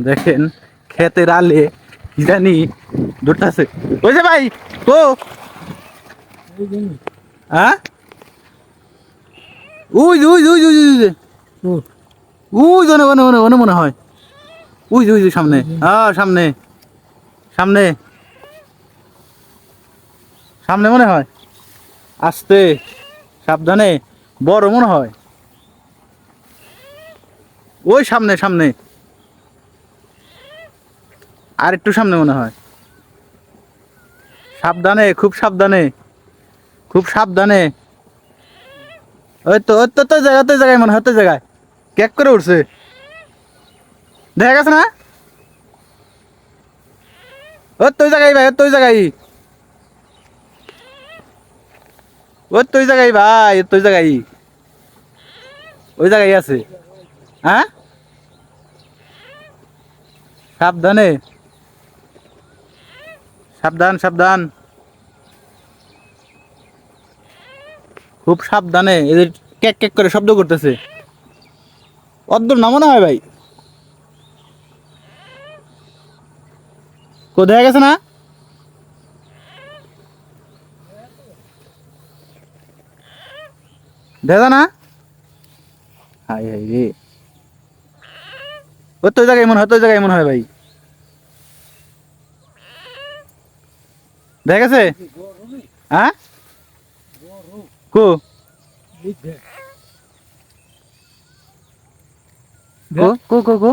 দেখেন ক্ষেতের আলে কি জানি দুটাছে ওই যে ভাই তো হ্যাঁ we we we we we we one one one one মনে হয় উই উই সামনে হ্যাঁ সামনে সামনে সামনে মনে হয় আস্তে সাবধানে বড় মনে হয় ওই সামনে সামনে আর একটু সামনে মনে হয় সাবধানে খুব সাবধানে খুব সাবধানে ওই তো তো জায়গা তো জায়গায় মনে হয় তো জায়গায় ক্যাক করে উঠছে দেখা গেছে না ওই তো জায়গায় ভাই ওই তো জায়গায় ওই তো জায়গায় ভাই ওই তো জায়গায় ওই জায়গায় আছে হ্যাঁ সাবধানে সাবধান সাবধান খুব সাবধানে এদের ক্যাক ক্যাক করে শব্দ করতেছে অদ্দুর না মনে হয় ভাই কোথায় গেছে না দেখা না হাই হাই রে ওই তো জায়গায় মনে হয় তো জায়গায় মনে হয় ভাই দেখা গেছে হ্যাঁ কো কো কো কো কো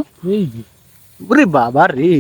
ওরে বাবা রে